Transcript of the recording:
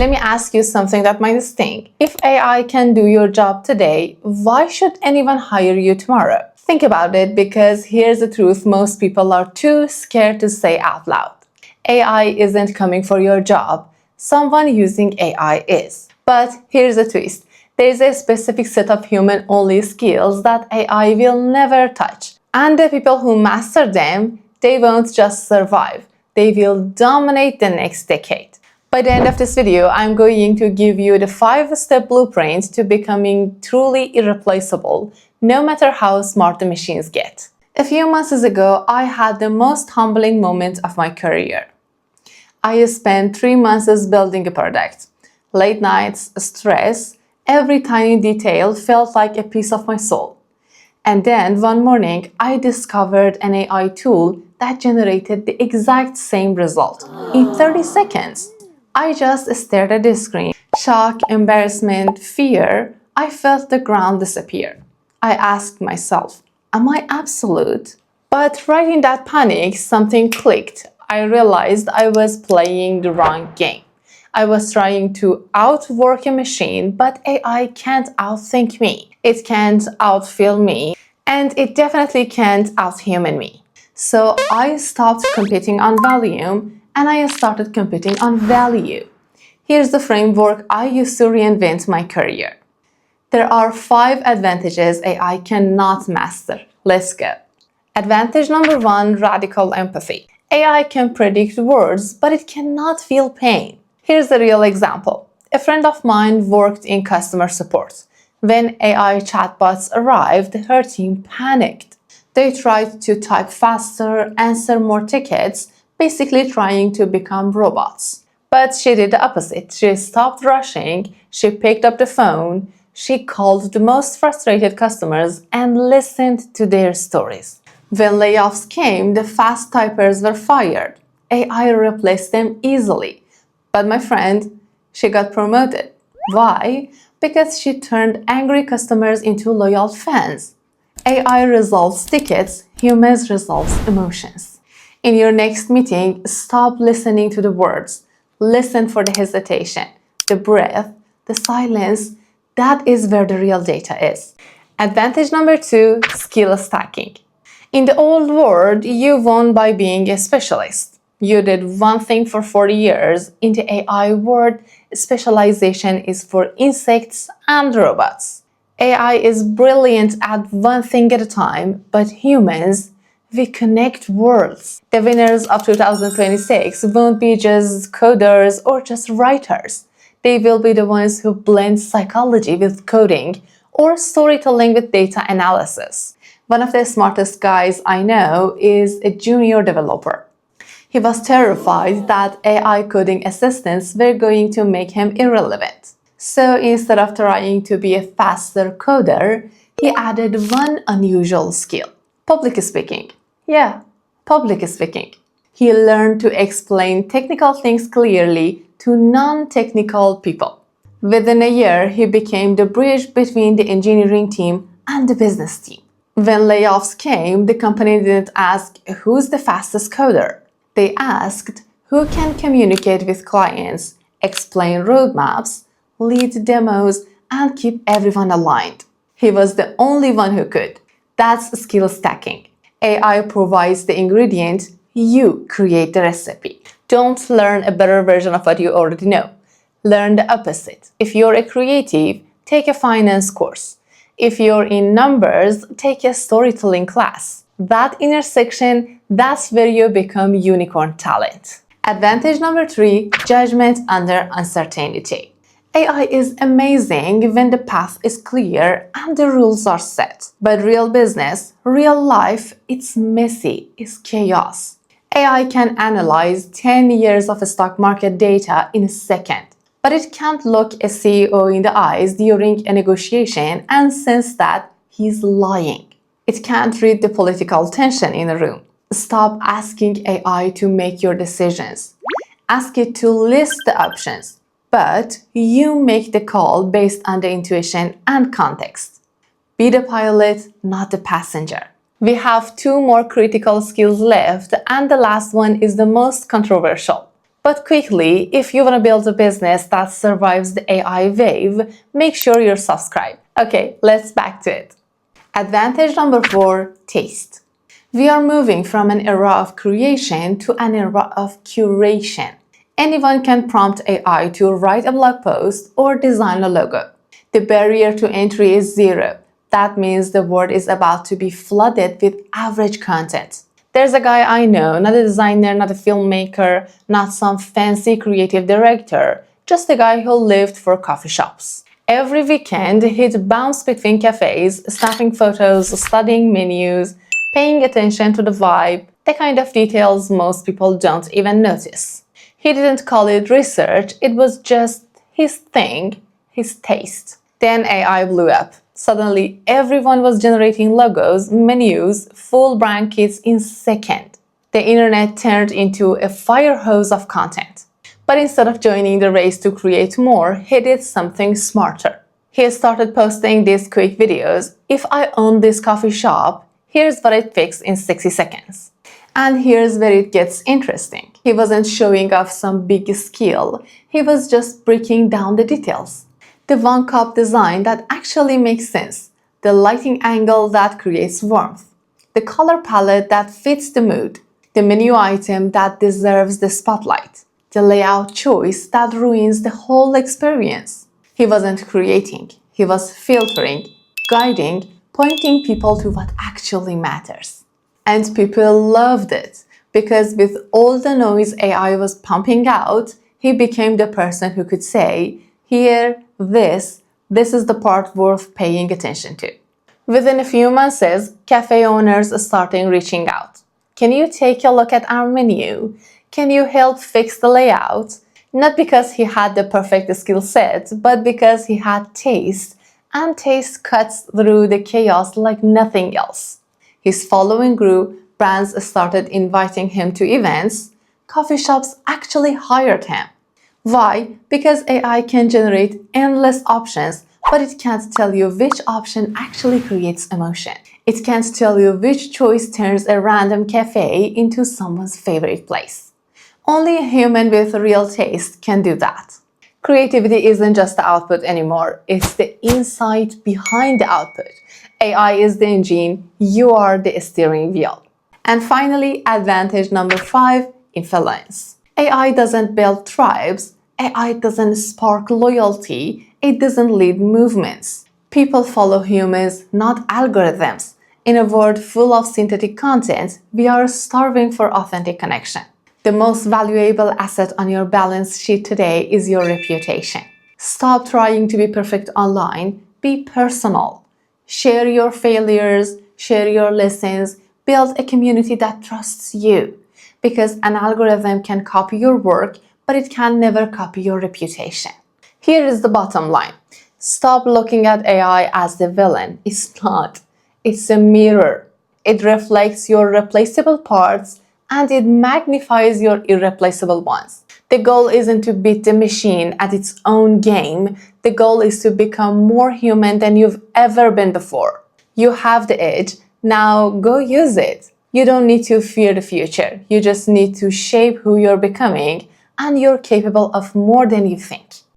Let me ask you something that might sting. If AI can do your job today, why should anyone hire you tomorrow? Think about it, because here's the truth most people are too scared to say out loud. AI isn't coming for your job. Someone using AI is. But here's the twist. There's a specific set of human-only skills that AI will never touch. And the people who master them, they won't just survive. They will dominate the next decade. By the end of this video, I'm going to give you the 5-step blueprint to becoming truly irreplaceable, no matter how smart the machines get. A few months ago, I had the most humbling moment of my career. I spent 3 months building a product. Late nights, stress, every tiny detail felt like a piece of my soul. And then one morning, I discovered an AI tool that generated the exact same result in 30 seconds. I just stared at the screen. Shock, embarrassment, fear. I felt the ground disappear. I asked myself, am I absolute? But right in that panic, something clicked. I realized I was playing the wrong game. I was trying to outwork a machine, but AI can't outthink me. It can't outfeel me, and it definitely can't outhuman me. So I stopped competing on volume, and I started competing on value. Here's the framework I used to reinvent my career. There are 5 advantages AI cannot master. Let's go. Advantage number 1, radical empathy. AI can predict words, but it cannot feel pain. Here's a real example. A friend of mine worked in customer support. When AI chatbots arrived, her team panicked. They tried to type faster, answer more tickets, basically trying to become robots. But she did the opposite. She stopped rushing, she picked up the phone, she called the most frustrated customers and listened to their stories. When layoffs came, the fast typers were fired. AI replaced them easily. But my friend, she got promoted. Why? Because she turned angry customers into loyal fans. AI resolves tickets, humans resolve emotions. In your next meeting, stop listening to the words. Listen for the hesitation, the breath, the silence. That is where the real data is. Advantage number 2, skill stacking. In the old world, you won by being a specialist. You did one thing for 40 years. In the AI world, specialization is for insects and robots. AI is brilliant at one thing at a time, but humans, we connect worlds. The winners of 2026 won't be just coders or just writers. They will be the ones who blend psychology with coding or storytelling with data analysis. One of the smartest guys I know is a junior developer. He was terrified that AI coding assistants were going to make him irrelevant. So instead of trying to be a faster coder, he added one unusual skill: public speaking. Yeah, public speaking. He learned to explain technical things clearly to non-technical people. Within a year, he became the bridge between the engineering team and the business team. When layoffs came, the company didn't ask who's the fastest coder. They asked who can communicate with clients, explain roadmaps, lead demos, and keep everyone aligned. He was the only one who could. That's skill stacking. AI provides the ingredient, you create the recipe. Don't learn a better version of what you already know. Learn the opposite. If you're a creative, take a finance course. If you're in numbers, take a storytelling class. That intersection, that's where you become unicorn talent. Advantage number 3, judgment under uncertainty. AI is amazing when the path is clear and the rules are set. But real business, real life, it's messy, it's chaos. AI can analyze 10 years of stock market data in a second. But it can't look a CEO in the eyes during a negotiation and sense that he's lying. It can't read the political tension in a room. Stop asking AI to make your decisions. Ask it to list the options, but you make the call based on the intuition and context. Be the pilot, not the passenger. We have 2 more critical skills left, and the last one is the most controversial. But quickly, if you want to build a business that survives the AI wave, make sure you're subscribed. Okay, let's back to it. Advantage number 4, taste. We are moving from an era of creation to an era of curation. Anyone can prompt AI to write a blog post or design a logo. The barrier to entry is zero. That means the world is about to be flooded with average content. There's a guy I know, not a designer, not a filmmaker, not some fancy creative director, just a guy who lived for coffee shops. Every weekend, he'd bounce between cafes, snapping photos, studying menus, paying attention to the vibe, the kind of details most people don't even notice. He didn't call it research, it was just his thing, his taste. Then AI blew up. Suddenly, everyone was generating logos, menus, full brand kits in seconds. The internet turned into a fire hose of content. But instead of joining the race to create more, he did something smarter. He started posting these quick videos. If I own this coffee shop, here's what it fixed in 60 seconds. And here's where it gets interesting. He wasn't showing off some big skill. He was just breaking down the details. The one-cup design that actually makes sense, the lighting angle that creates warmth, the color palette that fits the mood, the menu item that deserves the spotlight, the layout choice that ruins the whole experience. He wasn't creating, he was filtering, guiding, pointing people to what actually matters. And people loved it, because with all the noise AI was pumping out, he became the person who could say, here, this is the part worth paying attention to. Within a few months, cafe owners started reaching out. Can you take a look at our menu? Can you help fix the layout? Not because he had the perfect skill set, but because he had taste, and taste cuts through the chaos like nothing else. His following grew, brands started inviting him to events, coffee shops actually hired him. Why? Because AI can generate endless options, but it can't tell you which option actually creates emotion. It can't tell you which choice turns a random cafe into someone's favorite place. Only a human with real taste can do that. Creativity isn't just the output anymore, it's the insight behind the output. AI is the engine, you are the steering wheel. And finally, advantage number 5, influence. AI doesn't build tribes, AI doesn't spark loyalty, it doesn't lead movements. People follow humans, not algorithms. In a world full of synthetic content, we are starving for authentic connection. The most valuable asset on your balance sheet today is your reputation. Stop trying to be perfect online, be personal. Share your failures, share your lessons, build a community that trusts you. Because an algorithm can copy your work, but it can never copy your reputation. Here is the bottom line. Stop looking at AI as the villain. It's not. It's a mirror. It reflects your replaceable parts and it magnifies your irreplaceable ones. The goal isn't to beat the machine at its own game. The goal is to become more human than you've ever been before. You have the edge. Now go use it. You don't need to fear the future. You just need to shape who you're becoming, and you're capable of more than you think.